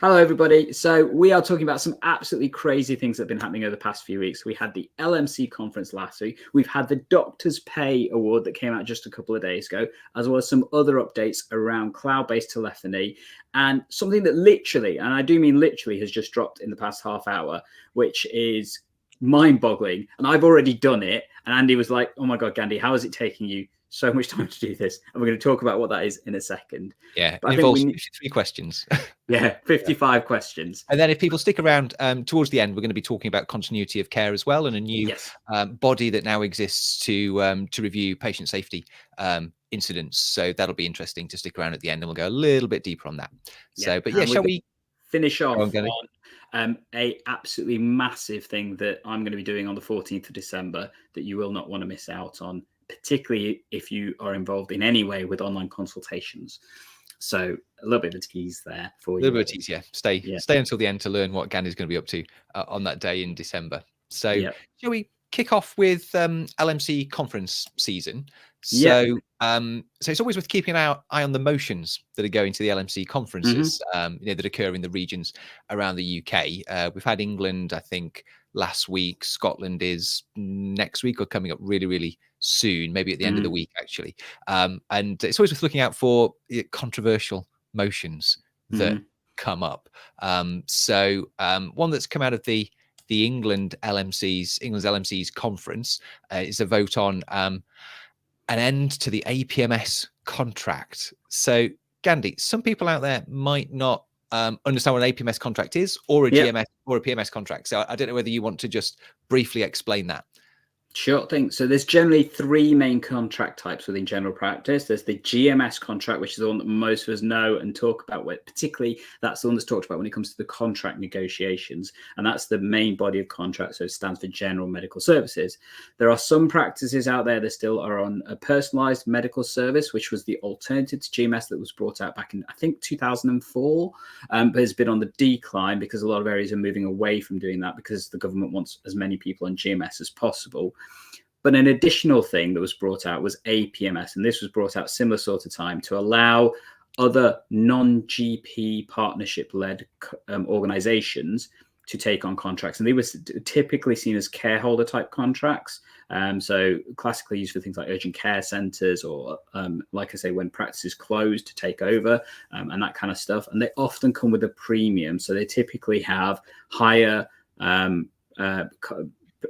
Hello, everybody. So we are talking about some absolutely crazy things that have been happening over the past few weeks. We had the LMC conference last week. We've had the Doctors' Pay Award that came out just a couple of days ago, as well as some other updates around cloud-based telephony, and something that literally, and I do mean literally, has just dropped in the past half hour, which is mind-boggling. And I've already done it. And Andy was like, "Oh my God, Gandhi, how is it taking you so much time to do this?" And we're going to talk about what that is in a second. Yeah, But it involves 53 questions. Yeah, 55 questions. And then if people stick around towards the end, we're going to be talking about continuity of care as well, and a new body that now exists to review patient safety incidents. So that'll be interesting to stick around at the end, and we'll go a little bit deeper on that. So, but yeah, shall we finish off on a absolutely massive thing that I'm going to be doing on the 14th of December that you will not want to miss out on, particularly if you are involved in any way with online consultations. So a little bit of a tease there for you. A little bit of a tease, yeah. Stay until the end to learn what Gandhi's going to be up to on that day in December. So shall we kick off with LMC conference season? So so it's always worth keeping an eye on the motions that are going to the LMC conferences that occur in the regions around the UK. We've had England, I think, last week. Scotland is next week or coming up really, really soon, maybe at the end of the week, actually. And it's always worth looking out for controversial motions that come up. So one that's come out of the England's LMC's conference is a vote on an end to the APMS contract. So, Gandhi, some people out there might not understand what an APMS contract is, or a GMS or a PMS contract. So I don't know whether you want to just briefly explain that. Sure thing. So there's generally three main contract types within general practice. There's the GMS contract, which is the one that most of us know and talk about. Particularly, that's the one that's talked about when it comes to the contract negotiations. And that's the main body of contract. So it stands for General Medical Services. There are some practices out there that still are on a personalized medical service, which was the alternative to GMS that was brought out back in, I think, 2004, but has been on the decline because a lot of areas are moving away from doing that because the government wants as many people on GMS as possible. But an additional thing that was brought out was APMS, and this was brought out similar sort of time to allow other non-GP partnership-led organizations to take on contracts. And they were typically seen as careholder type contracts. So classically used for things like urgent care centers or, like I say, when practices close to take over and that kind of stuff. And they often come with a premium. So they typically have higher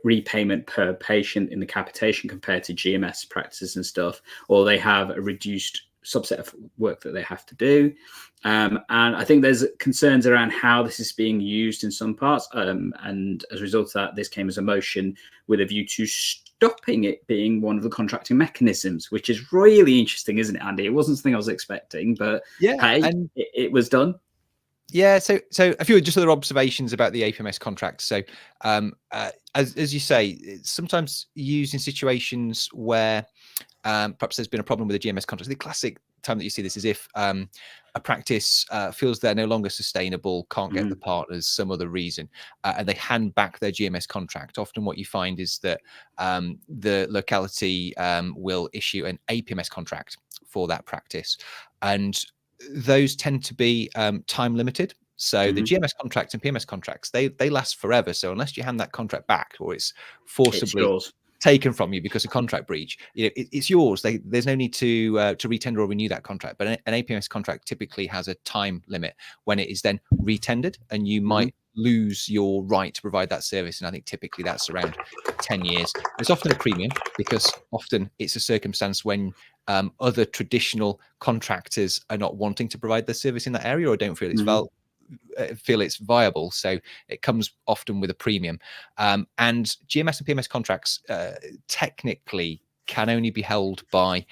repayment per patient in the capitation compared to GMS practices and stuff, or they have a reduced subset of work that they have to do. And I think there's concerns around how this is being used in some parts. And as a result of that, this came as a motion with a view to stopping it being one of the contracting mechanisms, which is really interesting, isn't it, Andy? It wasn't something I was expecting, but it was done. Yeah, so a few just other observations about the APMS contract. So as you say, it's sometimes used in situations where perhaps there's been a problem with a GMS contract. The classic time that you see this is if a practice feels they're no longer sustainable, can't get the partners, some other reason, and they hand back their GMS contract. Often what you find is that the locality will issue an APMS contract for that practice. And those tend to be time limited. So the GMS contracts and PMS contracts, they last forever. So unless you hand that contract back or it's forcibly taken from you because of contract breach, it's yours. There's no need to retender or renew that contract. But an APMS contract typically has a time limit when it is then retendered, and you might lose your right to provide that service. And I think typically that's around 10 years. There's often a premium because often it's a circumstance when other traditional contractors are not wanting to provide their service in that area or don't feel it's viable. So it comes often with a premium. And GMS and PMS contracts technically can only be held by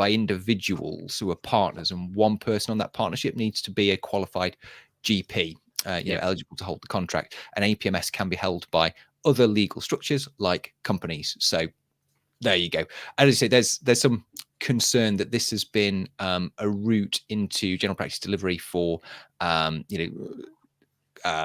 individuals who are partners, and one person on that partnership needs to be a qualified GP, eligible to hold the contract. And APMS can be held by other legal structures like companies. So there you go. As I say, there's some concern that this has been a route into general practice delivery for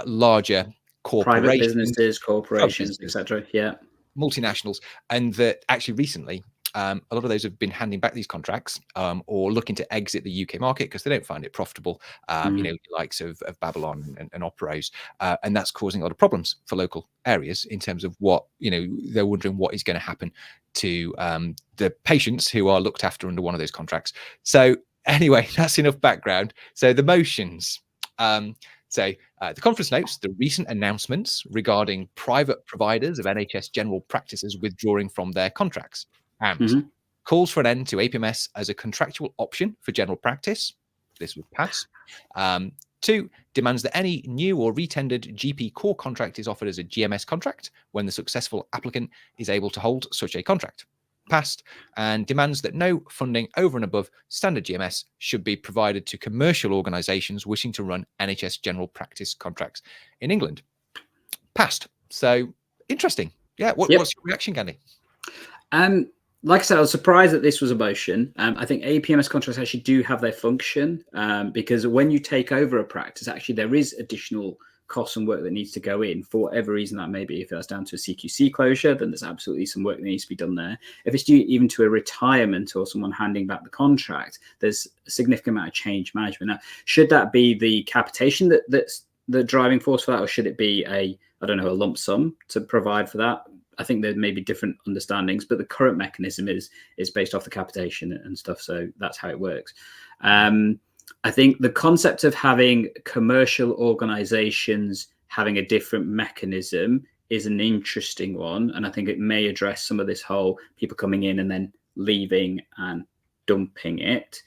larger corporations, private businesses, corporations, etc. Yeah, multinationals, and that actually recently a lot of those have been handing back these contracts or looking to exit the UK market because they don't find it profitable, you know, the likes of Babylon and Operos. And that's causing a lot of problems for local areas in terms of what, you know, they're wondering what is going to happen to the patients who are looked after under one of those contracts. So anyway, that's enough background. So the motions. The conference notes the recent announcements regarding private providers of NHS general practices withdrawing from their contracts and calls for an end to APMS as a contractual option for general practice. This would pass. 2, demands that any new or retendered GP core contract is offered as a GMS contract when the successful applicant is able to hold such a contract. Passed. And demands that no funding over and above standard GMS should be provided to commercial organisations wishing to run NHS general practice contracts in England. Passed. So interesting. Yeah. What's your reaction, Gandhi? Like I said, I was surprised that this was a motion. I think APMS contracts actually do have their function because when you take over a practice, actually there is additional costs and work that needs to go in for whatever reason that may be. If that's down to a CQC closure, then there's absolutely some work that needs to be done there. If it's due even to a retirement or someone handing back the contract, there's a significant amount of change management. Now, should that be the capitation that's the driving force for that, or should it be a lump sum to provide for that? I think there may be different understandings, but the current mechanism is based off the capitation and stuff. So that's how it works. I think the concept of having commercial organizations having a different mechanism is an interesting one. And I think it may address some of this whole people coming in and then leaving and dumping it.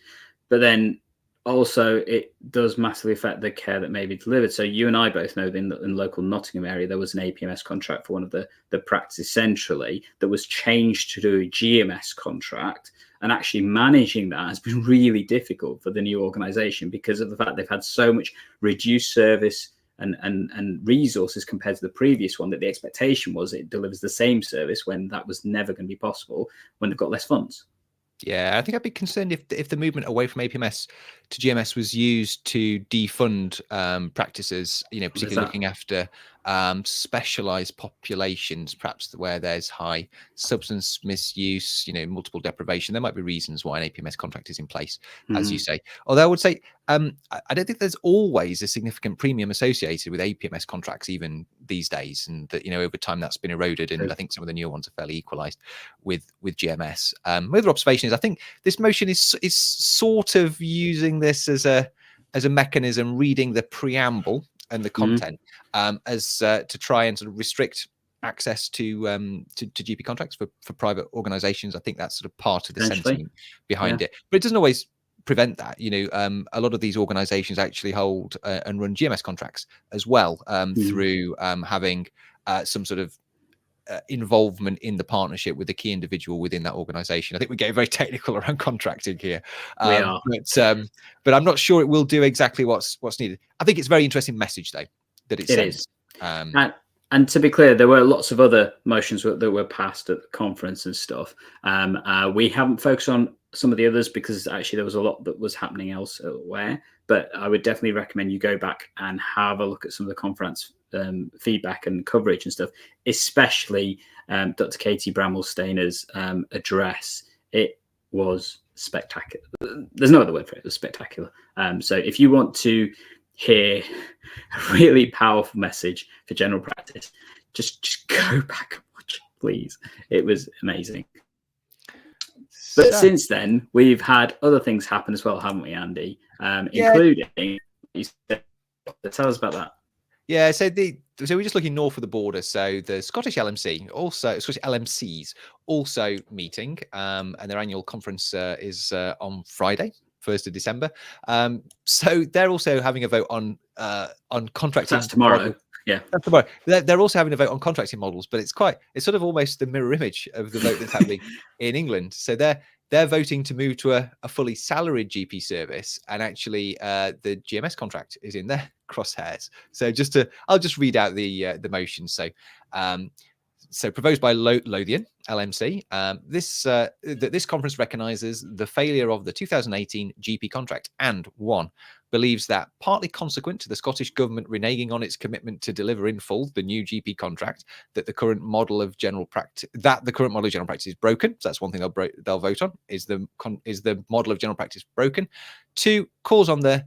But then also it does massively affect the care that may be delivered. So you and I both know that in the local Nottingham area, there was an APMS contract for one of the practices centrally that was changed to do a GMS contract. And actually managing that has been really difficult for the new organization because of the fact they've had so much reduced service and resources compared to the previous one, that the expectation was it delivers the same service when that was never going to be possible when they've got less funds. Yeah, I think I'd be concerned if the movement away from APMS to GMS was used to defund practices, you know, particularly looking after specialized populations, perhaps where there's high substance misuse, you know, multiple deprivation. There might be reasons why an APMS contract is in place, as you say. Although I would say, I don't think there's always a significant premium associated with APMS contracts, even these days, and that, you know, over time that's been eroded, and I think some of the newer ones are fairly equalized with GMS. My other observation is I think this motion is sort of using this as a mechanism, reading the preamble and the content as to try and sort of restrict access to GP contracts for private organizations. I think that's sort of part of the sentiment behind it, but it doesn't always prevent that. You know, a lot of these organizations actually hold and run GMS contracts as well through having some sort of involvement in the partnership with the key individual within that organization. I think we get very technical around contracting here, but I'm not sure it will do exactly what's needed. I think it's a very interesting message though that it sends. And to be clear, there were lots of other motions that were passed at the conference and stuff. We haven't focused on some of the others because actually there was a lot that was happening elsewhere. But I would definitely recommend you go back and have a look at some of the conference feedback and coverage and stuff, especially Dr. Katie Bramall-Stainer's address. It was spectacular. There's no other word for it. It was spectacular. So if you want to hear a really powerful message for general practice, just go back and watch it, please. It was amazing. But since then, we've had other things happen as well, haven't we, Andy? Including, tell us about that. Yeah, so we're just looking north of the border. So the Scottish LMCs also meeting, and their annual conference is on Friday, 1st of December. So they're also having a vote on contracting. That's tomorrow. Yeah, that's tomorrow. They're also having a vote on contracting models, but it's sort of almost the mirror image of the vote that's happening in England. So they're voting to move to a fully salaried GP service, and actually the GMS contract is in their crosshairs. So I'll just read out the motion. So So proposed by Lothian, LMC, this conference recognises the failure of the 2018 GP contract and, one, believes that partly consequent to the Scottish Government reneging on its commitment to deliver in full the new GP contract, that the current model of general practice is broken. So that's one thing they'll vote on, is the model of general practice broken. Two, calls on the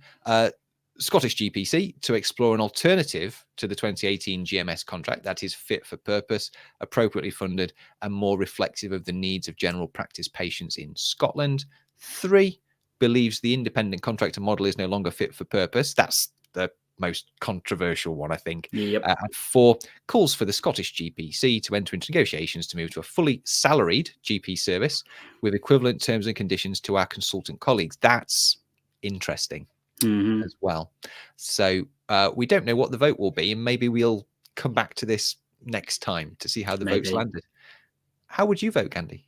Scottish GPC to explore an alternative to the 2018 GMS contract that is fit for purpose, appropriately funded, and more reflective of the needs of general practice patients in Scotland. Three, believes the independent contractor model is no longer fit for purpose. That's the most controversial one, I think. Yep. And four, calls for the Scottish GPC to enter into negotiations to move to a fully salaried GP service with equivalent terms and conditions to our consultant colleagues. That's interesting. As well. So we don't know what the vote will be, and maybe we'll come back to this next time to see how the votes landed. How would you vote, Gandhi?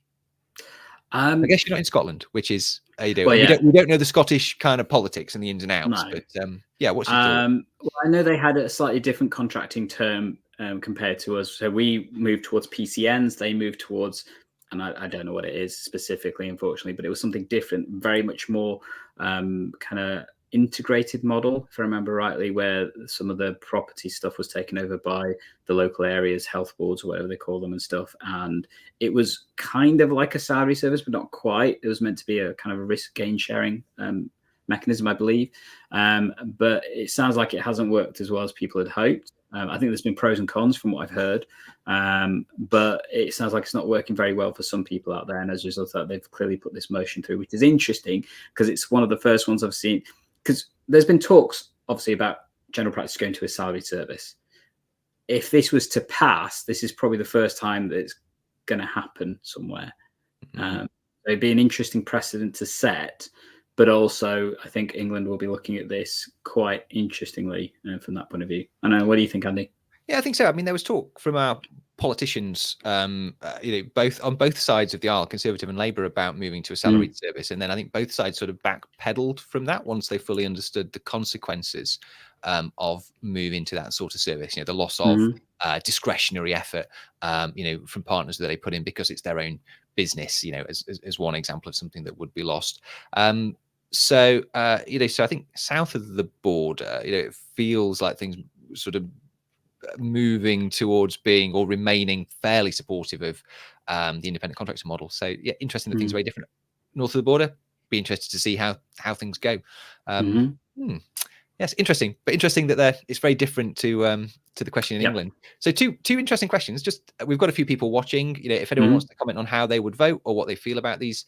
I guess you're not in Scotland, which is we don't know the Scottish kind of politics and the ins and outs. No. But yeah, what's your thought? Well, I know they had a slightly different contracting term compared to us. So we moved towards PCNs, they moved towards, and I don't know what it is specifically, unfortunately, but it was something different, very much more kind of integrated model, if I remember rightly, where some of the property stuff was taken over by the local areas, health boards, or whatever they call them and stuff. And it was kind of like a salary service, but not quite. It was meant to be a kind of a risk gain sharing mechanism, I believe. But it sounds like it hasn't worked as well as people had hoped. I think there's been pros and cons from what I've heard, but it sounds like it's not working very well for some people out there. And as a result of that, they've clearly put this motion through, which is interesting because it's one of the first ones I've seen. Because there's been talks, obviously, about general practice going to a salary service. If this was to pass, this is probably the first time that it's going to happen somewhere. It'd be an interesting precedent to set, but also I think England will be looking at this quite interestingly from that point of view. I know. What do you think, Andy? Yeah, I think so. I mean, there was talk from our politicians, both on both sides of the aisle, Conservative and Labour, about moving to a salaried service, and then I think both sides sort of backpedaled from that once they fully understood the consequences of moving to that sort of service. The loss of discretionary effort, from partners that they put in because it's their own business. As one example of something that would be lost. So I think south of the border, it feels like things sort of moving towards being or remaining fairly supportive of the independent contractor model. So yeah, interesting that things are very different north of the border. Be interested to see how things go. Yes, interesting, but interesting that it's very different to the question in England. So two interesting questions. Just we've got a few people watching. If anyone wants to comment on how they would vote or what they feel about these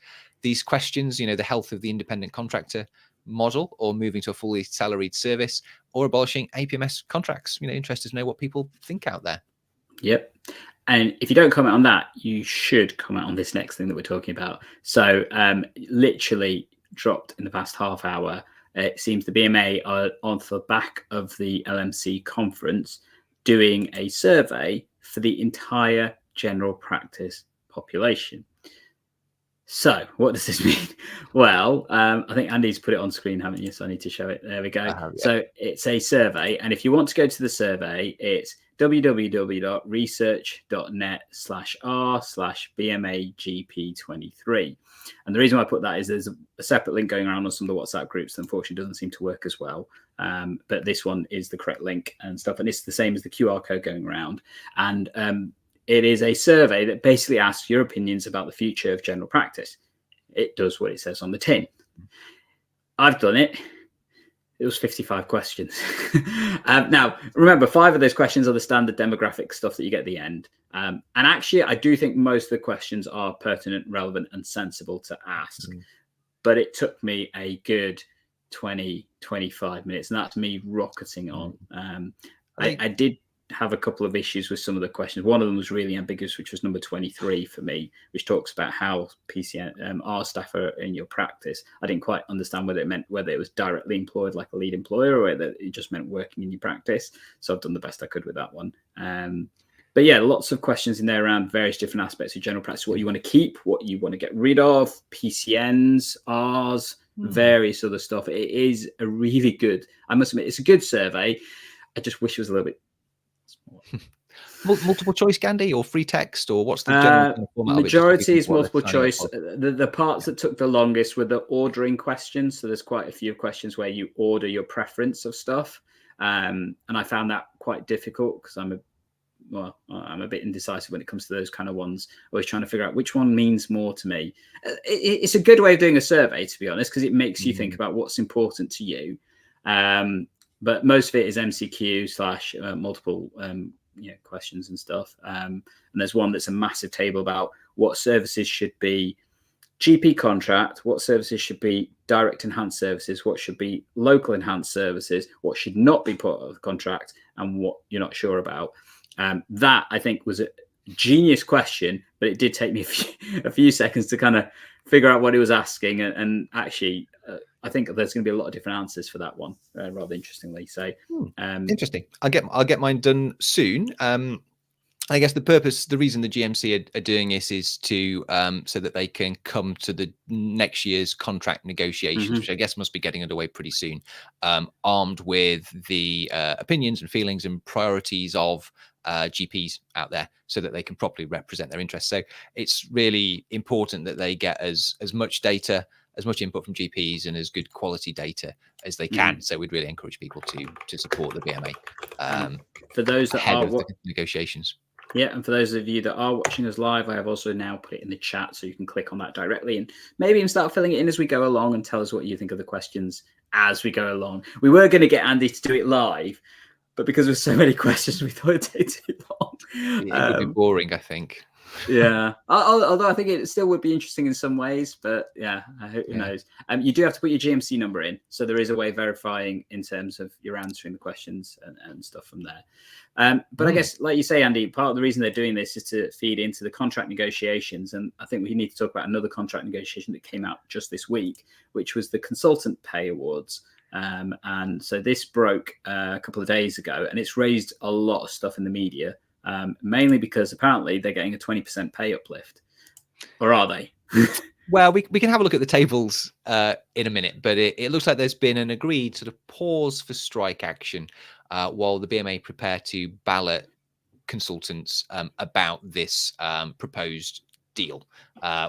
questions, the health of the independent contractor model, or moving to a fully salaried service, or abolishing APMS contracts. Interested to know what people think out there. Yep. And if you don't comment on that, you should comment on this next thing that we're talking about. So literally dropped in the past half hour. It seems the BMA are on the back of the LMC conference doing a survey for the entire general practice population. So what does this mean? Well, I think Andy's put it on screen, haven't you? So I need to show it. There we go. Yeah. So it's a survey. And if you want to go to the survey, it's www.research.net/r/BMAGP23. And the reason why I put that is there's a separate link going around on some of the WhatsApp groups that unfortunately doesn't seem to work as well. But this one is the correct link and stuff. And it's the same as the QR code going around. And it is a survey that basically asks your opinions about the future of general practice. It does what it says on the tin. I've done it. It was 55 questions. Now, remember, 5 of those questions are the standard demographic stuff that you get at the end. And actually, I do think most of the questions are pertinent, relevant, and sensible to ask. But it took me a good 20, 25 minutes, and that's me rocketing on. I did have a couple of issues with some of the questions. One of them was really ambiguous, which was number 23 for me, which talks about how PCN staff are in your practice. I didn't quite understand whether it was directly employed like a lead employer, or whether it just meant working in your practice. So I've done the best I could with that one. But yeah, lots of questions in there around various different aspects of general practice, what you want to keep, what you want to get rid of, PCNs, Rs, various other stuff. It is a really good, I must admit, it's a good survey. I just wish it was a little bit smaller. Multiple choice, Gandhi, or free text, or what's the general kind of format of it? Majority is multiple choice. The parts that took the longest were the ordering questions. So there's quite a few questions where you order your preference of stuff. And I found that quite difficult because I'm a bit indecisive when it comes to those kind of ones. Always trying to figure out which one means more to me. It's a good way of doing a survey, to be honest, because it makes you think about what's important to you. But most of it is MCQ / multiple questions and stuff. And there's one that's a massive table about what services should be GP contract, what services should be direct enhanced services, what should be local enhanced services, what should not be part of the contract, and what you're not sure about. That I think was a genius question, but it did take me a few seconds to kind of figure out what he was asking. And actually, I think there's going to be a lot of different answers for that one, rather interestingly. So interesting. I'll get mine done soon. I guess the reason the GMC are doing this is to so that they can come to the next year's contract negotiations, which I guess must be getting underway pretty soon, armed with the opinions and feelings and priorities of GPs out there, so that they can properly represent their interests. So it's really important that they get as much data, as much input from GPs, and as good quality data as they can. So we'd really encourage people to support the BMA for those that ahead of the negotiations. Yeah, and for those of you that are watching us live, I have also now put it in the chat, so you can click on that directly and maybe even start filling it in as we go along and tell us what you think of the questions as we go along. We were going to get Andy to do it live, but because there's so many questions, we thought it'd take too long. It would be boring, I think. Yeah, although I think it still would be interesting in some ways, but yeah, who knows. You do have to put your GMC number in, so there is a way of verifying in terms of you're answering the questions and stuff from there. But I guess, like you say, Andy, part of the reason they're doing this is to feed into the contract negotiations, and I think we need to talk about another contract negotiation that came out just this week, which was the consultant pay awards. And so this broke a couple of days ago, and it's raised a lot of stuff in the media. Mainly because apparently they're getting a 20% pay uplift, or are they? Well, we can have a look at the tables in a minute, but it looks like there's been an agreed sort of pause for strike action while the BMA prepare to ballot consultants about this proposed deal,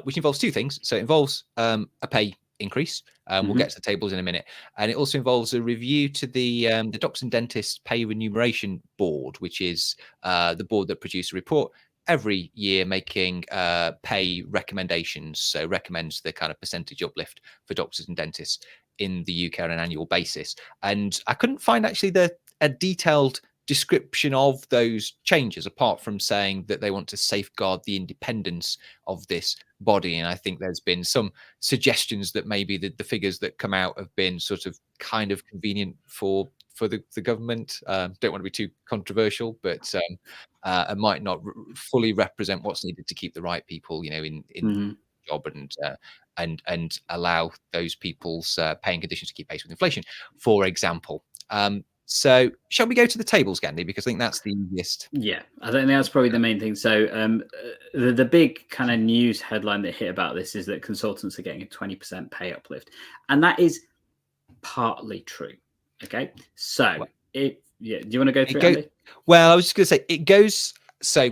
which involves two things. So it involves a pay increase. We'll get to the tables in a minute, and it also involves a review to the Doctors and Dentists Pay Remuneration Board, which is the board that produces a report every year making pay recommendations. So recommends the kind of percentage uplift for doctors and dentists in the UK on an annual basis. And I couldn't find actually a detailed description of those changes, apart from saying that they want to safeguard the independence of this body. And I think there's been some suggestions that maybe the figures that come out have been sort of kind of convenient for the government. Don't want to be too controversial, but it might not fully represent what's needed to keep the right people, in the job and allow those people's paying conditions to keep pace with inflation, for example. So shall we go to the tables, Gandhi? Because I think that's the easiest. Yeah, I think that's probably the main thing. So the big kind of news headline that hit about this is that consultants are getting a 20% pay uplift. And that is partly true. Okay. So do you want to go through it, Andy? Well, I was just going to say it goes. So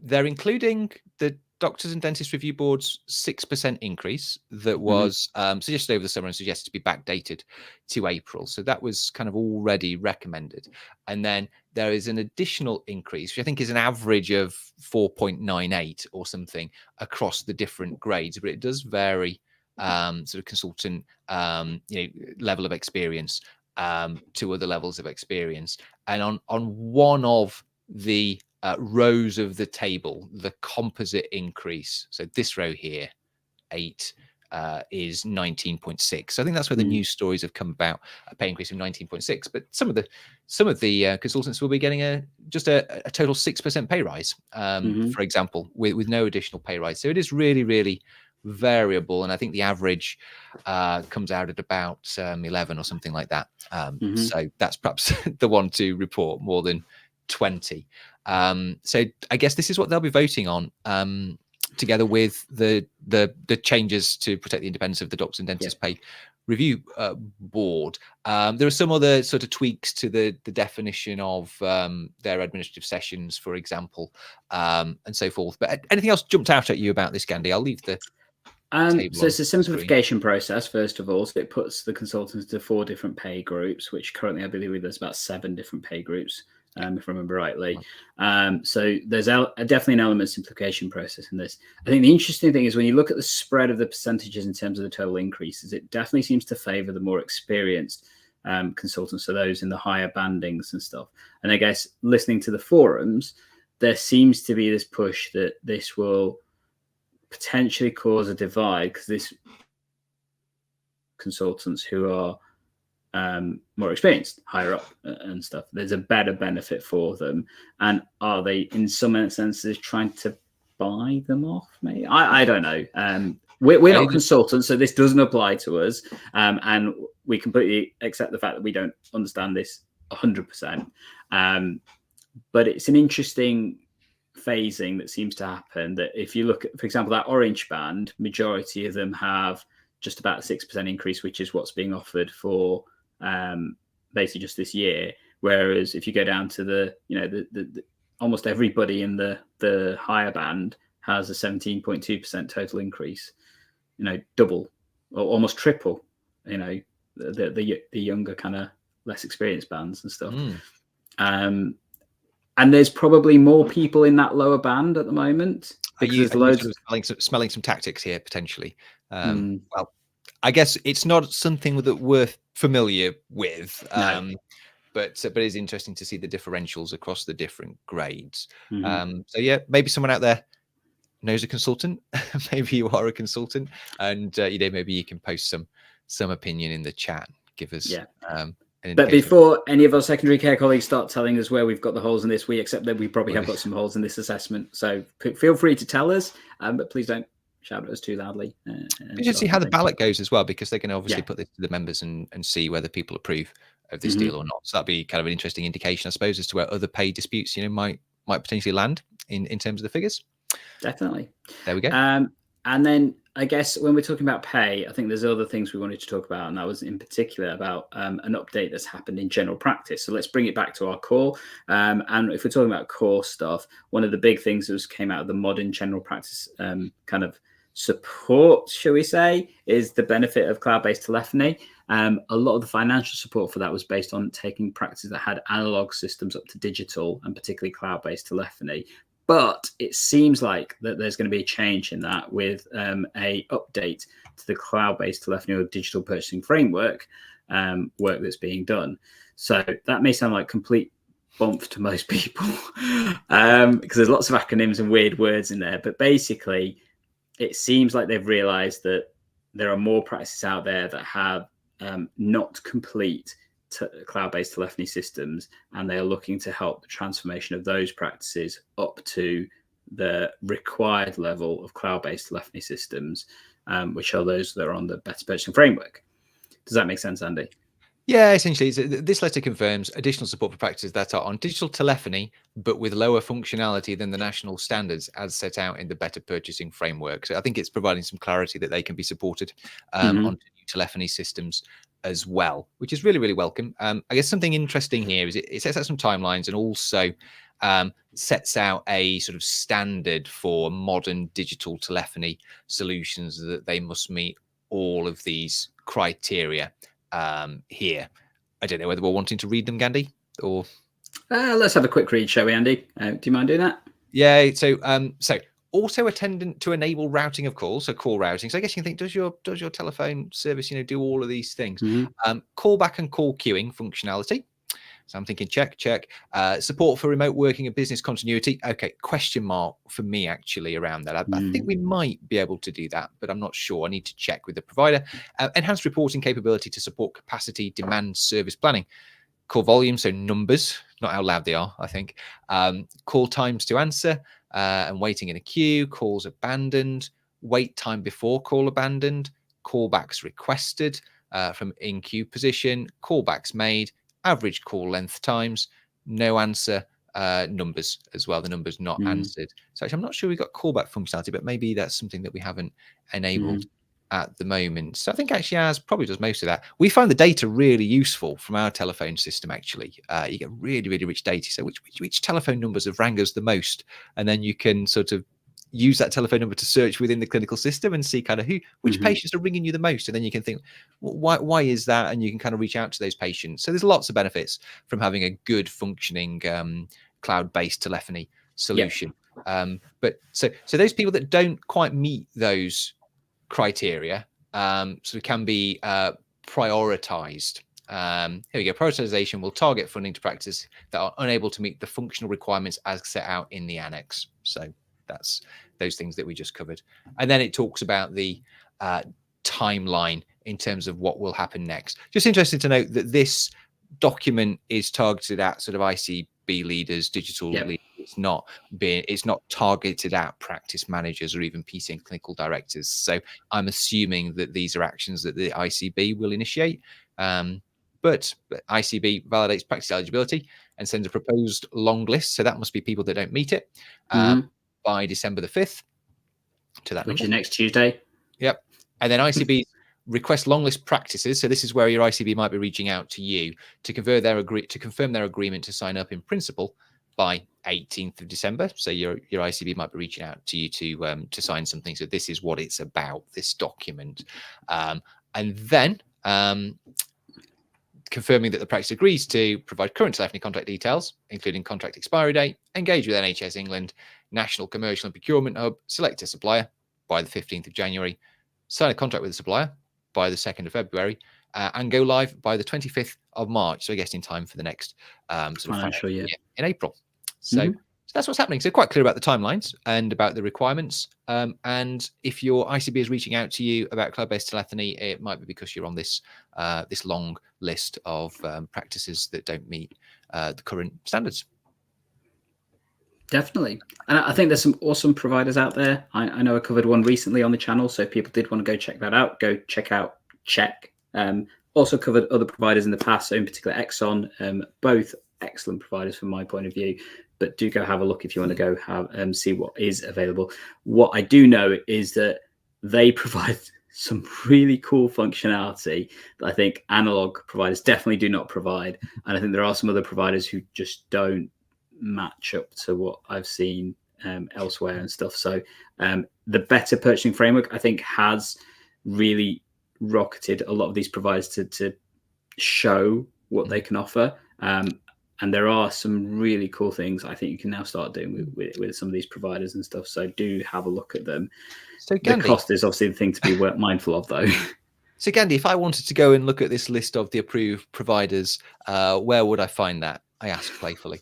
they're including the Doctors and Dentists Review Board's 6% increase that was suggested over the summer and suggested to be backdated to April. So that was kind of already recommended. And then there is an additional increase, which I think is an average of 4.98 or something across the different grades, but it does vary sort of consultant level of experience to other levels of experience. And on one of the rows of the table, the composite increase, so this row here, 8, is 19.6. So I think that's where the news stories have come about, a pay increase of 19.6. But some of the consultants will be getting just a total 6% pay rise, for example, with no additional pay rise. So it is really, really variable, and I think the average comes out at about 11 or something like that. So that's perhaps the one to report more than 20. So I guess this is what they'll be voting on, together with the changes to protect the independence of the Doctors and Dentists Pay review board. There are some other sort of tweaks to the definition of their administrative sessions, for example, and so forth. But anything else jumped out at you about this, Gandhi? I'll leave the table so on it's a screen. simplification process, first of all. So it puts the consultants to 4 different pay groups, which currently I believe there's about 7 different pay groups, if I remember rightly. So there's definitely an element of simplification process in this. I think the interesting thing is when you look at the spread of the percentages in terms of the total increases, it definitely seems to favor the more experienced consultants, so those in the higher bandings and stuff. And I guess listening to the forums, there seems to be this push that this will potentially cause a divide, because this consultants who are more experienced, higher up and stuff, there's a better benefit for them. And are they in some instances trying to buy them off? Maybe I don't know. We're not consultants, so this doesn't apply to us, and we completely accept the fact that we don't understand this 100%. But it's an interesting phasing that seems to happen, that if you look at, for example, that orange band, majority of them have just about a 6% increase, which is what's being offered for basically just this year. Whereas if you go down to the almost everybody in the higher band has a 17.2% total increase, double or almost triple, the younger kind of less experienced bands and stuff. And there's probably more people in that lower band at the moment. Are you sort of smelling some tactics here potentially? Well, I guess it's not something that we're familiar with, No. but it's interesting to see the differentials across the different grades. So yeah, maybe someone out there knows a consultant. Maybe you are a consultant, and maybe you can post some opinion in the chat. Give us But before any of our secondary care colleagues start telling us where we've got the holes in this, we accept that we probably have got some holes in this assessment. So feel free to tell us, but please don't shout at us too loudly. You should see how the ballot goes as well, because they can obviously put this to the members and see whether people approve of this deal or not. So that'd be kind of an interesting indication, I suppose, as to where other pay disputes, might potentially land in terms of the figures. Definitely. There we go. And then I guess when we're talking about pay, I think there's other things we wanted to talk about, and that was in particular about an update that's happened in general practice. So let's bring it back to our core. And if we're talking about core stuff, one of the big things that came out of the modern general practice kind of support, shall we say, is the benefit of cloud-based telephony. A lot of the financial support for that was based on taking practices that had analog systems up to digital, and particularly cloud-based telephony. But it seems like that there's going to be a change in that with a update to the cloud-based telephony or digital purchasing framework work that's being done. So that may sound like complete bump to most people because there's lots of acronyms and weird words in there. But basically, it seems like they've realized that there are more practices out there that have not complete cloud-based telephony systems, and they are looking to help the transformation of those practices up to the required level of cloud-based telephony systems, which are those that are on the better purchasing framework. Does that make sense, Andy? Yeah, essentially, this letter confirms additional support for practices that are on digital telephony, but with lower functionality than the national standards as set out in the Better Purchasing Framework. So I think it's providing some clarity that they can be supported on new telephony systems as well, which is really, really welcome. I guess something interesting here is it sets out some timelines and also sets out a sort of standard for modern digital telephony solutions, that they must meet all of these criteria here. I don't know whether we're wanting to read them, Gandhi, or let's have a quick read, shall we, Andy? Do you mind doing that? Yeah. So auto attendant to enable routing of calls, so call routing. So I guess you can think, does your telephone service do all of these things? Callback and call queuing functionality. So I'm thinking check. Support for remote working and business continuity. Okay, question mark for me actually around that. I think we might be able to do that, but I'm not sure. I need to check with the provider. Enhanced reporting capability to support capacity, demand, service planning. Call volume, so numbers, not how loud they are, I think. Call times to answer and waiting in a queue. Calls abandoned. Wait time before call abandoned. Callbacks requested from in queue position. Callbacks made. Average call length times, no answer numbers as well, the numbers not answered. So actually, I'm not sure we've got callback functionality, but maybe that's something that we haven't enabled at the moment. So I think actually ours probably does most of that. We find the data really useful from our telephone system. Actually, you get really, really rich data. So which telephone numbers have rang us the most, and then you can sort of use that telephone number to search within the clinical system and see kind of which patients are ringing you the most, and then you can think, well, why is that, and you can kind of reach out to those patients. So there's lots of benefits from having a good functioning cloud-based telephony solution. But so those people that don't quite meet those criteria sort of can be prioritized. Here we go. Prioritization will target funding to practices that are unable to meet the functional requirements as set out in the annex. So that's those things that we just covered. And then it talks about the timeline in terms of what will happen next. Just interesting to note that this document is targeted at sort of ICB leaders, digital leaders. It's not targeted at practice managers or even PT and clinical directors. So I'm assuming that these are actions that the ICB will initiate. But ICB validates practice eligibility and sends a proposed long list. So that must be people that don't meet it by December the 5th to that which number. is next Tuesday. Yep. And then ICB request long list practices. So this is where your ICB might be reaching out to you to confirm their agreement to sign up in principle by 18th of December. So your ICB might be reaching out to you to sign something. So this is what it's about, this document. And then confirming that the practice agrees to provide current telephony contract details, including contract expiry date, engage with NHS England, National Commercial and Procurement Hub, select a supplier by the 15th of January, sign a contract with the supplier by the 2nd of February, and go live by the 25th of March. So I guess in time for the next sort of financial year in April. So that's what's happening. So quite clear about the timelines and about the requirements. And if your ICB is reaching out to you about cloud-based telephony, it might be because you're on this this long list of practices that don't meet the current standards. Definitely. And I think there's some awesome providers out there. I know I covered one recently on the channel. So if people did want to go check that out, go check out Check. Also covered other providers in the past, so in particular Exxon, both excellent providers from my point of view. But do go have a look if you want to go have see what is available. What I do know is that they provide some really cool functionality that I think analog providers definitely do not provide. And I think there are some other providers who just don't match up to what I've seen elsewhere and stuff. So the better purchasing framework, I think, has really rocketed a lot of these providers to show what they can offer. And there are some really cool things I think you can now start doing with some of these providers and stuff. So do have a look at them. So Gandhi, the cost is obviously the thing to be mindful of, though. So Gandhi, if I wanted to go and look at this list of the approved providers, where would I find that? I asked playfully.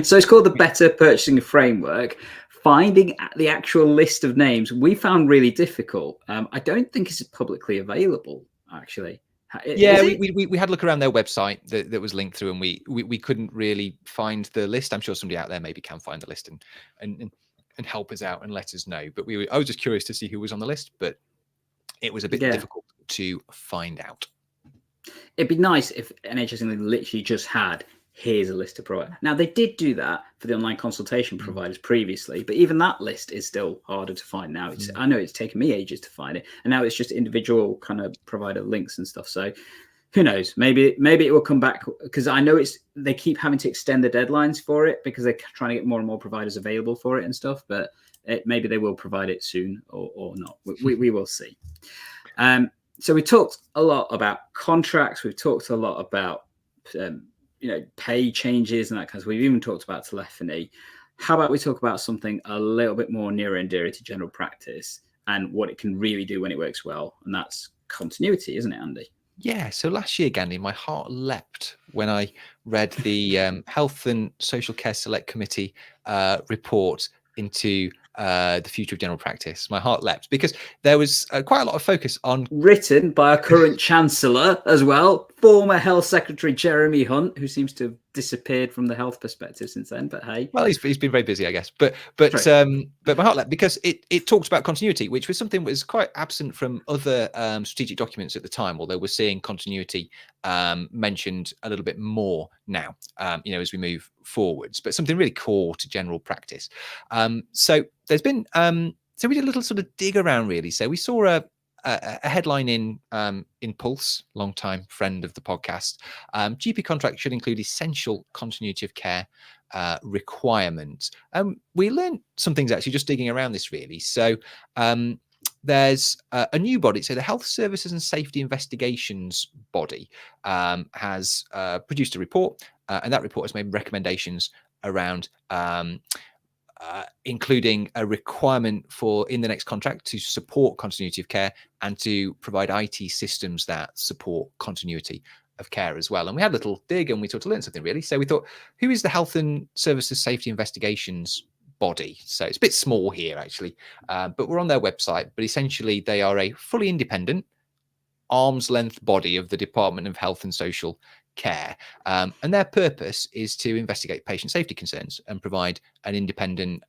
So it's called the Better Purchasing Framework. Finding the actual list of names we found really difficult. I don't think it's publicly available, actually. Yeah, we had a look around their website that was linked through, and we couldn't really find the list. I'm sure somebody out there maybe can find the list and help us out and let us know. But I was just curious to see who was on the list, but it was a bit difficult to find out. It'd be nice if NHS England literally just had, here's a list of providers. Now, they did do that for the online consultation providers previously, but even that list is still harder to find now. I know it's taken me ages to find it, and now it's just individual kind of provider links and stuff. So who knows? Maybe it will come back, because I know they keep having to extend the deadlines for it because they're trying to get more and more providers available for it and stuff. But maybe they will provide it soon or not. We will see. So we talked a lot about contracts. We've talked a lot about pay changes and that kind of stuff. We've even talked about telephony. How about we talk about something a little bit more near and dear to general practice and what it can really do when it works well, and that's continuity, isn't it, Andy? Yeah. So last year, Gandhi, my heart leapt when I read the Health and Social Care Select Committee report into the future of general practice. My heart leapt because there was quite a lot of focus on, written by a current chancellor as well, former Health Secretary Jeremy Hunt, who seems to have disappeared from the health perspective since then. But hey, well, he's been very busy, I guess. But my heart leapt because it talked about continuity, which was something that was quite absent from other strategic documents at the time. Although we're seeing continuity mentioned a little bit more now, as we move forwards. But something really core to general practice. So there's been so we did a little sort of dig around, really. So we saw a headline in Pulse, long-time friend of the podcast. GP contract should include essential continuity of care requirements. We learned some things actually just digging around this really. So there's a new body. So the Health Services and Safety Investigations body has produced a report, and that report has made recommendations around including a requirement for in the next contract to support continuity of care and to provide IT systems that support continuity of care as well. And we had a little dig and we sort of learned something really. So we thought, who is the Health and Services Safety Investigations body? So it's a bit small here actually, but we're on their website. But essentially they are a fully independent arm's length body of the Department of Health and Social Care, and their purpose is to investigate patient safety concerns and provide an independent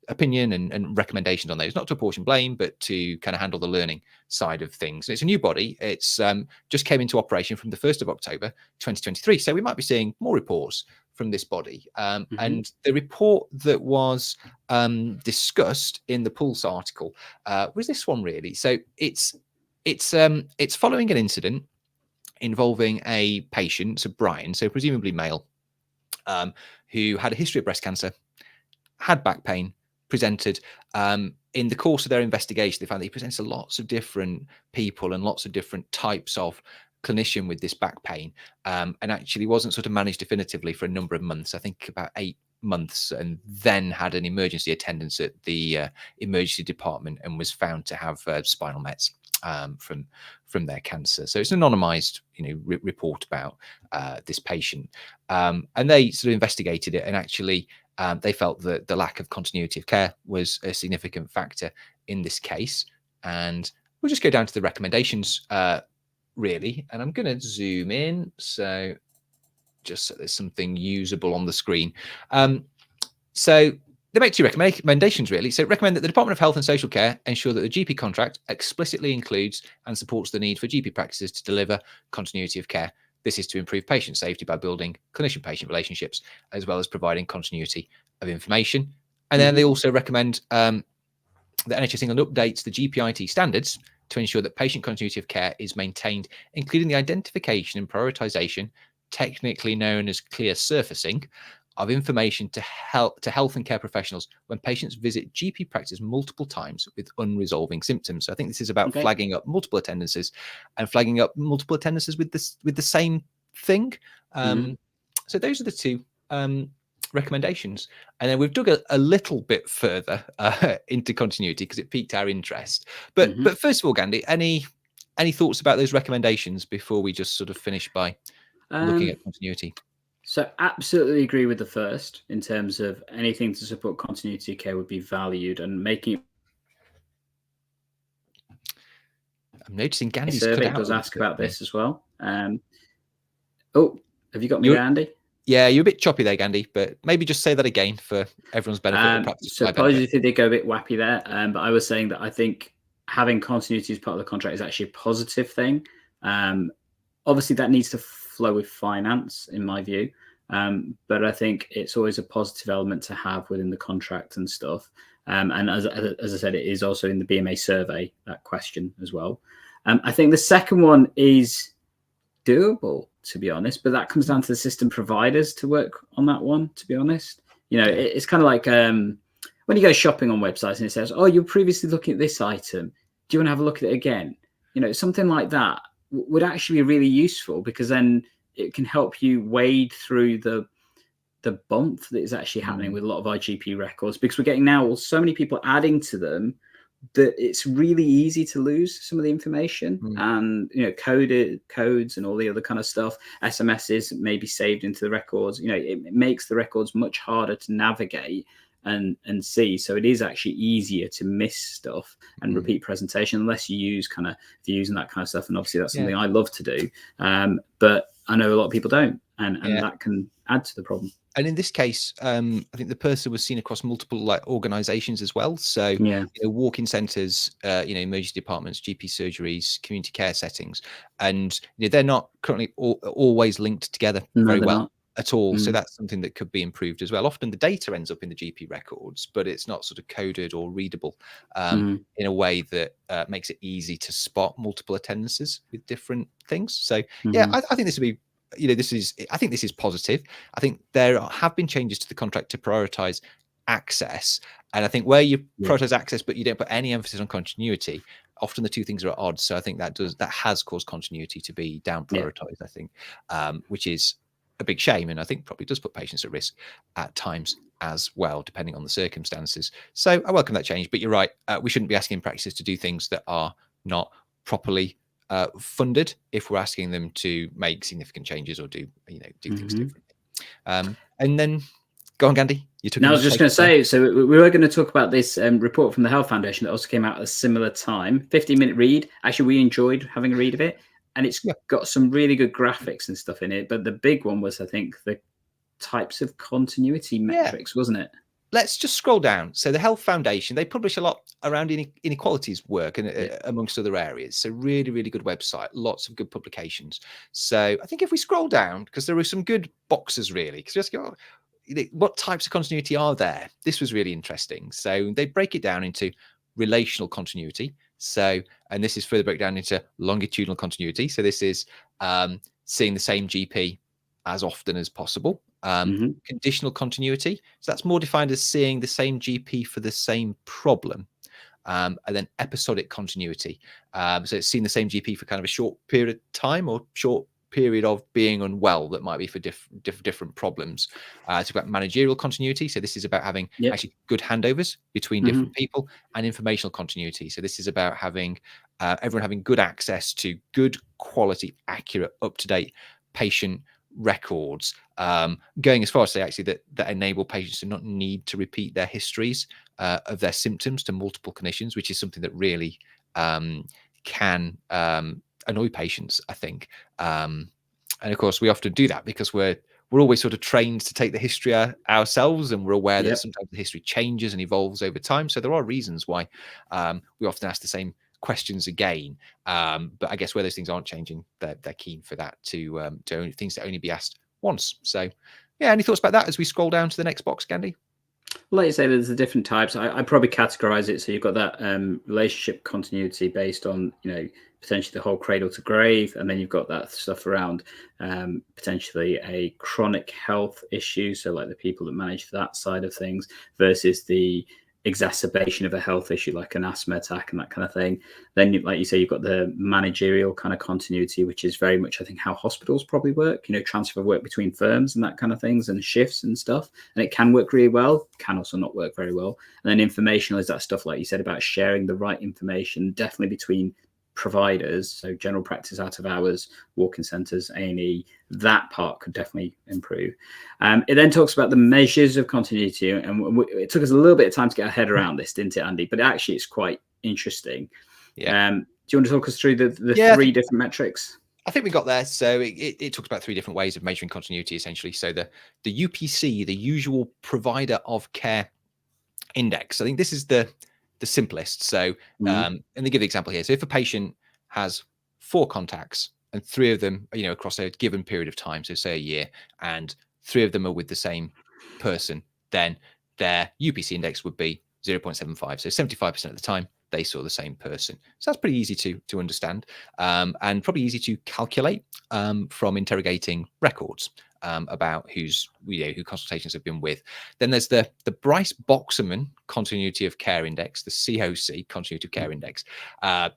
opinion and recommendations on those, not to apportion blame, but to kind of handle the learning side of things. And it's a new body. It's just came into operation from the 1st of October 2023, so we might be seeing more reports from this body. And the report that was discussed in the Pulse article was this one really. So it's following an incident involving a patient, so Brian, so presumably male, who had a history of breast cancer, had back pain, presented. In the course of their investigation, they found that he presents to lots of different people and lots of different types of clinician with this back pain, and actually wasn't sort of managed definitively for a number of months, I think about 8 months, and then had an emergency attendance at the emergency department and was found to have spinal mets from their cancer. So it's an anonymized, report about this patient, and they sort of investigated it, and actually they felt that the lack of continuity of care was a significant factor in this case. And we'll just go down to the recommendations really, and I'm going to zoom in so just so there's something usable on the screen. So they make 2 recommendations, really. So recommend that the Department of Health and Social Care ensure that the GP contract explicitly includes and supports the need for GP practices to deliver continuity of care. This is to improve patient safety by building clinician-patient relationships, as well as providing continuity of information. And then they also recommend that NHS England updates the GPIT standards to ensure that patient continuity of care is maintained, including the identification and prioritisation, technically known as clear surfacing, of information to health and care professionals when patients visit GP practice multiple times with unresolving symptoms. So I think this is about flagging up multiple attendances and flagging up multiple attendances with the same thing. So those are the 2 recommendations. And then we've dug a little bit further into continuity because it piqued our interest. But first of all, Gandhi, any thoughts about those recommendations before we just sort of finish by looking at continuity? So absolutely agree with the first in terms of anything to support continuity of care would be valued, and making it. I'm noticing Gandhi's survey does ask about this as well. Oh, have you got me, Andy? Yeah, you're a bit choppy there, Gandhi, but maybe just say that again for everyone's benefit. So apologies if they did go a bit wappy there, but I was saying that I think having continuity as part of the contract is actually a positive thing. Obviously, that needs to flow with finance, in my view. But I think it's always a positive element to have within the contract and stuff. And as I said, it is also in the BMA survey, that question as well. I think the second one is doable, to be honest, but that comes down to the system providers to work on that one, to be honest. It's kind of like when you go shopping on websites and it says, oh, you're previously looking at this item. Do you want to have a look at it again? Something like that would actually be really useful, because then it can help you wade through the bump that is actually happening with a lot of our GP records, because we're getting now so many people adding to them that it's really easy to lose some of the information, and codes and all the other kind of stuff. SMSs may be saved into the records. It makes the records much harder to navigate and see. So it is actually easier to miss stuff and repeat presentation, unless you use kind of views and that kind of stuff. And obviously that's something I love to do, but I know a lot of people don't, and that can add to the problem. And in this case, I think the person was seen across multiple organizations as well. So walk-in centers, emergency departments, GP surgeries, community care settings, and they're not currently always linked together very well. at all. So that's something that could be improved as well. Often the data ends up in the GP records, but it's not sort of coded or readable in a way that makes it easy to spot multiple attendances with different things. So yeah, I think this would be, I think this is positive. I think there have been changes to the contract to prioritize access. And I think where you prioritize access, but you don't put any emphasis on continuity, often the two things are at odds. So I think that has caused continuity to be down prioritized, I think, which is a big shame. And I think probably does put patients at risk at times as well, depending on the circumstances. So I welcome that change, but you're right. We shouldn't be asking practices to do things that are not properly funded if we're asking them to make significant changes or do things differently. And then go on, Gandhi. You took. Now, I was just going to say, so we were going to talk about this report from the Health Foundation that also came out at a similar time, 15-minute read. Actually, we enjoyed having a read of it, and it's got some really good graphics and stuff in it. But the big one was, I think, the types of continuity metrics, wasn't it? Let's just scroll down. So the Health Foundation, they publish a lot around inequalities work and amongst other areas. So really, really good website, lots of good publications. So I think if we scroll down, because there are some good boxes really, because just go, what types of continuity are there? This was really interesting. So they break it down into relational continuity. So, and this is further break down into longitudinal continuity. So this is seeing the same GP as often as possible. Conditional continuity. So that's more defined as seeing the same GP for the same problem. And then episodic continuity. So it's seeing the same GP for kind of a short period of time or short period of being unwell that might be for different problems. It's about managerial continuity. So this is about having actually good handovers between different people, and informational continuity. So this is about having everyone having good access to good quality, accurate, up-to-date patient records, going as far as say actually that enable patients to not need to repeat their histories of their symptoms to multiple clinicians, which is something that really can annoy patients, I think. And of course, we often do that because we're always sort of trained to take the history ourselves, and we're aware that sometimes the history changes and evolves over time. So there are reasons why we often ask the same questions again. But I guess where those things aren't changing, they're keen for that to things that only be asked once. So yeah, any thoughts about that as we scroll down to the next box, Gandhi? Well, like you say, there's the different types. I probably categorize it. So you've got that relationship continuity based on, potentially the whole cradle to grave. And then you've got that stuff around potentially a chronic health issue. So like the people that manage that side of things versus the exacerbation of a health issue like an asthma attack and that kind of thing. Then, like you say, you've got the managerial kind of continuity, which is very much, I think, how hospitals probably work, transfer of work between firms and that kind of things and shifts and stuff. And it can work really well, can also not work very well. And then informational is that stuff, like you said, about sharing the right information, definitely between providers, so general practice, out of hours, walk-in centres, A&E. That part could definitely improve. It then talks about the measures of continuity, and it took us a little bit of time to get our head around this, didn't it, Andy? But actually, it's quite interesting. Do you want to talk us through the three different metrics? I think we got there. So it talks about three different ways of measuring continuity, essentially. So the UPC, the usual provider of care index. I think this is the simplest. So, and they give the example here. So if a patient has 4 contacts and 3 of them, across a given period of time, so say a year, and 3 of them are with the same person, then their UPC index would be 0.75. So 75% of the time they saw the same person. So that's pretty easy to understand, and probably easy to calculate from interrogating records about who consultations have been with. Then there's the Bryce Boxerman Continuity of Care Index, the COC, Continuity of Care Index.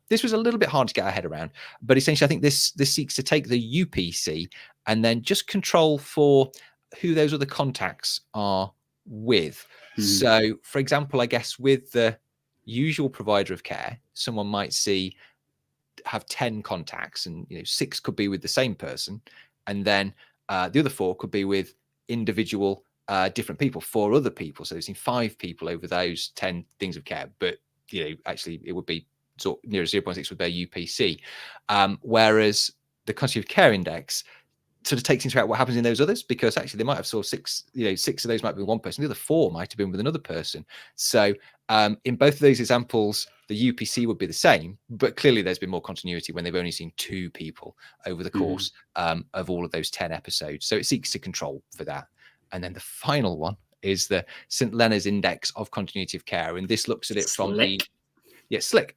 This was a little bit hard to get our head around, but essentially I think this seeks to take the UPC and then just control for who those other contacts are with. So, for example, I guess with the usual provider of care, someone might have 10 contacts, and 6 could be with the same person, and then the other 4 could be with individual different people, 4 other people. So they've seen 5 people over those 10 things of care, but actually it would be sort of near 0.6 with their UPC, whereas the continuity of care index sort of takes into account what happens in those others, because actually they might have saw 6 of those might be with one person, the other 4 might have been with another person. So In both of those examples, the UPC would be the same, but clearly there's been more continuity when they've only seen 2 people over the course of all of those 10 episodes. So it seeks to control for that. And then the final one is the St. Leonard's Index of Continuity of Care. And this looks at it from the slick.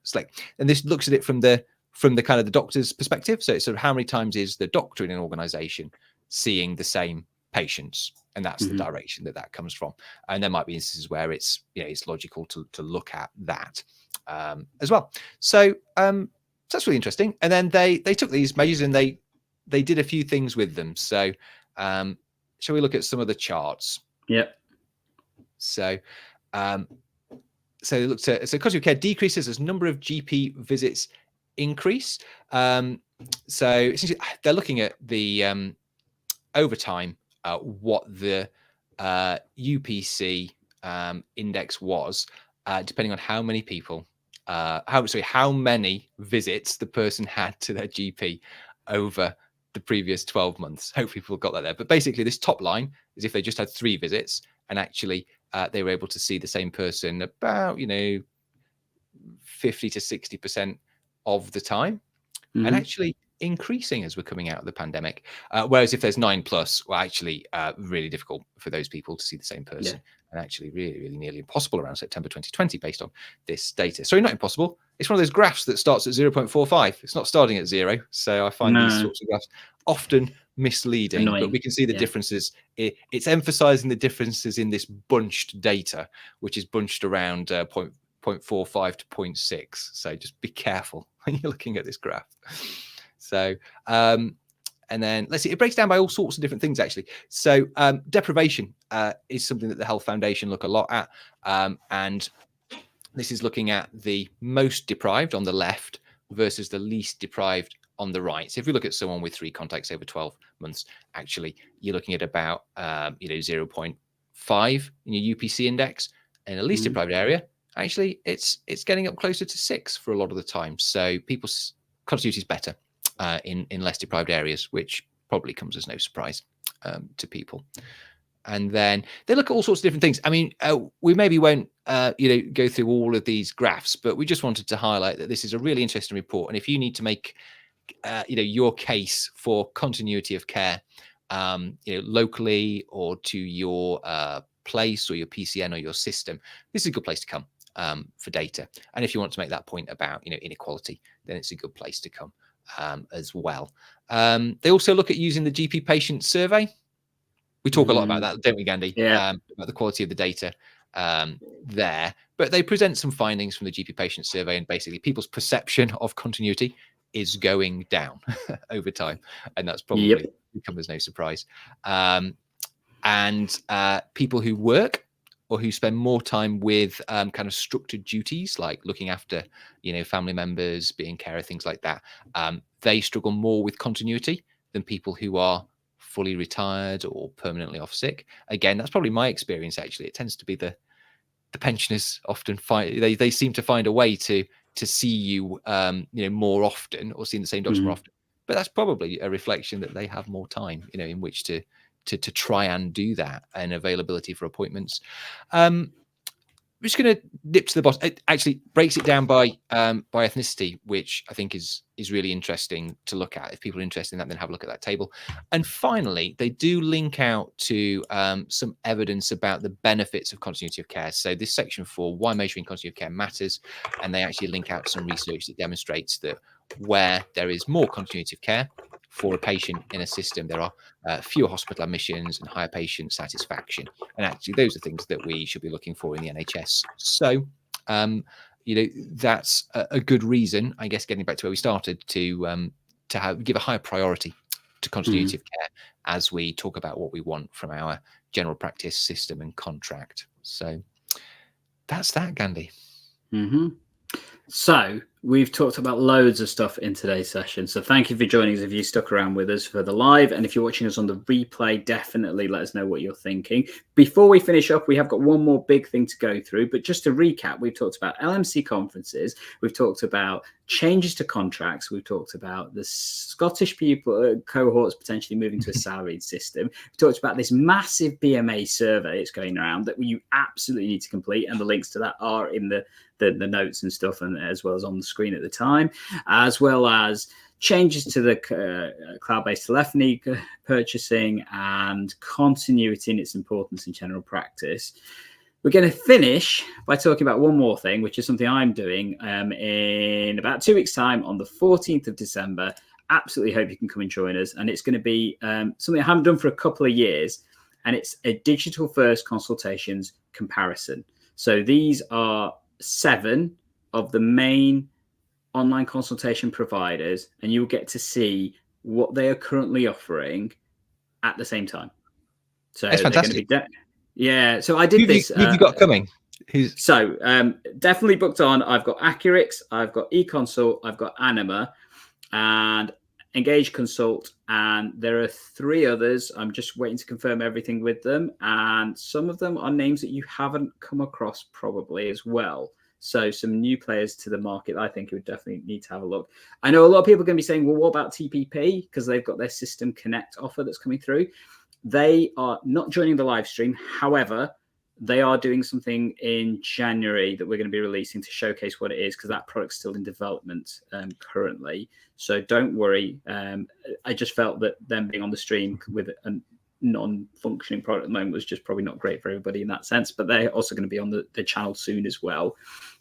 And this looks at it from the kind of the doctor's perspective. So it's sort of how many times is the doctor in an organization seeing the same patients, and that's the direction that comes from. And there might be instances where it's it's logical to look at that as well. So that's really interesting. And then they took these measures and they did a few things with them. So shall we look at some of the charts? Yep. So they looked at continuity of care decreases as number of GP visits increase. So essentially they're looking at the over time what the UPC index was, depending on how many people, how many visits the person had to their GP over the previous 12 months. Hopefully people got that there. But basically this top line is if they just had 3 visits and actually they were able to see the same person about 50 to 60% of the time, and actually increasing as we're coming out of the pandemic. Whereas if there's 9+, well, actually really difficult for those people to see the same person, and actually really nearly impossible around September 2020 based on this data. Sorry, not impossible. It's one of those graphs that starts at 0.45. It's not starting at 0. So I find these sorts of graphs often misleading, but we can see the differences. It's emphasizing the differences in this bunched data, which is bunched around 0.45 to 0.6. So just be careful when you're looking at this graph. So, and then let's see, it breaks down by all sorts of different things, actually. So deprivation is something that the Health Foundation look a lot at. And this is looking at the most deprived on the left versus the least deprived on the right. So if we look at someone with 3 contacts over 12 months, actually, you're looking at about 0.5 in your UPC index. In a least deprived area, actually, it's getting up closer to 6 for a lot of the time. So people's continuity is better in less deprived areas, which probably comes as no surprise to people. And then they look at all sorts of different things. I mean, we maybe won't go through all of these graphs, but we just wanted to highlight that this is a really interesting report. And if you need to make your case for continuity of care locally or to your place or your PCN or your system, this is a good place to come for data. And if you want to make that point about inequality, then it's a good place to come as well. They also look at using the GP patient survey. We talk a lot about that, don't we, Gandhi? Yeah. About the quality of the data there. But they present some findings from the GP patient survey, and basically people's perception of continuity is going down over time. And that's probably come as no surprise. And people who work or who spend more time with kind of structured duties, like looking after, family members, being carer, things like that, they struggle more with continuity than people who are fully retired or permanently off sick. Again, that's probably my experience, actually. It tends to be the pensioners often they seem to find a way to see you, more often, or seeing the same doctor more often. But that's probably a reflection that they have more time, in which to try and do that, and availability for appointments. We're just going to dip to the bottom. It actually breaks it down by ethnicity, which I think is really interesting to look at. If people are interested in that, then have a look at that table. And finally, they do link out to some evidence about the benefits of continuity of care. So this section 4, why measuring continuity of care matters, and they actually link out some research that demonstrates that where there is more continuity of care for a patient in a system, there are fewer hospital admissions and higher patient satisfaction. And actually, those are things that we should be looking for in the NHS. So, that's a good reason, I guess, getting back to where we started, to give a higher priority to continuity of care as we talk about what we want from our general practice system and contract. So that's that, Gandhi. So We've talked about loads of stuff in today's session. So thank you for joining us if you stuck around with us for the live. And if you're watching us on the replay, definitely let us know what you're thinking. Before we finish up, we have got one more big thing to go through. But just to recap, we've talked about LMC conferences. We've talked about changes to contracts. We've talked about the Scottish people cohorts potentially moving to a salaried system. We've talked about this massive BMA survey that's going around that you absolutely need to complete. And the links to that are in the notes and stuff, and as well as on the screen at the time, as well as changes to the cloud-based telephony purchasing and continuity in its importance in general practice. We're going to finish by talking about one more thing, which is something I'm doing in about 2 weeks' time on the 14th of December. Absolutely hope you can come and join us. And it's going to be something I haven't done for a couple of years, and it's a digital first consultations comparison. So these are 7 of the main online consultation providers, and you'll get to see what they are currently offering at the same time. So that's fantastic. They're going to be yeah. So I did this. Who have you got coming? So definitely booked on. I've got Accurix, I've got eConsult, I've got Anima, and Engage Consult, and there are 3 others. I'm just waiting to confirm everything with them, and some of them are names that you haven't come across probably as well. So some new players to the market. I think you would definitely need to have a look. I know a lot of people are going to be saying, well, what about TPP? Because they've got their System Connect offer that's coming through. They are not joining the live stream. However, they are doing something in January that we're going to be releasing to showcase what it is, because that product's still in development currently. So don't worry. I just felt that them being on the stream with a non-functioning product at the moment was just probably not great for everybody in that sense. But they're also going to be on the channel soon as well.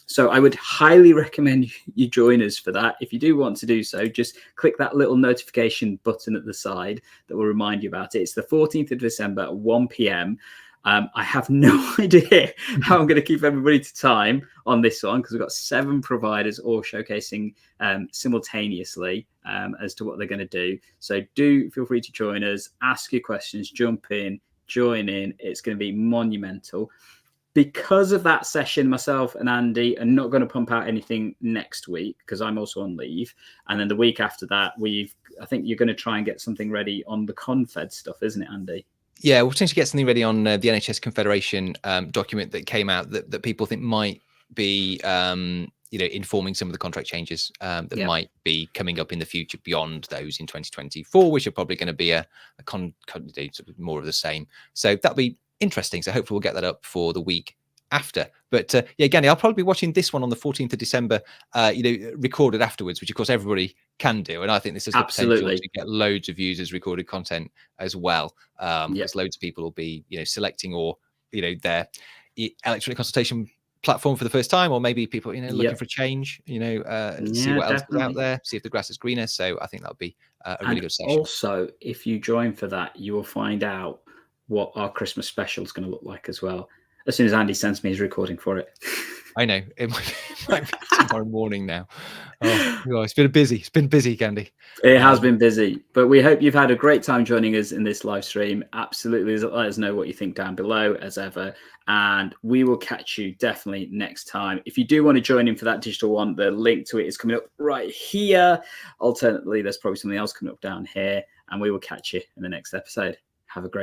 So I would highly recommend you join us for that. If you do want to do so, just click that little notification button at the side that will remind you about it. It's the 14th of December at 1 p.m. I have no idea how I'm going to keep everybody to time on this one, because we've got 7 providers all showcasing simultaneously as to what they're going to do. So do feel free to join us, ask your questions, jump in, join in. It's going to be monumental. Because of that session, myself and Andy are not going to pump out anything next week, because I'm also on leave. And then the week after that, I think you're going to try and get something ready on the Confed stuff, isn't it, Andy? Yeah, we'll potentially get something ready on the NHS Confederation document that came out that people think might be, informing some of the contract changes that might be coming up in the future beyond those in 2024, which are probably going to be more of the same. So that'll be interesting. So hopefully we'll get that up for the week after. But yeah, Gandhi, I'll probably be watching this one on the 14th of December, recorded afterwards, which of course everybody can do. And I think this has the potential to get loads of users recorded content as well. Because loads of people will be, selecting or, their electronic consultation platform for the first time, or maybe people, looking for a change, see what else is out there, see if the grass is greener. So I think that'll be a really good session. Also, if you join for that, you will find out what our Christmas special is going to look like as well, as soon as Andy sends me his recording for it. I know it might be tomorrow morning now. Oh, it's been busy, Gandhi. It has been busy, but we hope you've had a great time joining us in this live stream. Absolutely, let us know what you think down below as ever, and we will catch you definitely next time. If you do want to join in for that digital one, the link to it is coming up right here. Alternately, there's probably something else coming up down here, and we will catch you in the next episode. Have a great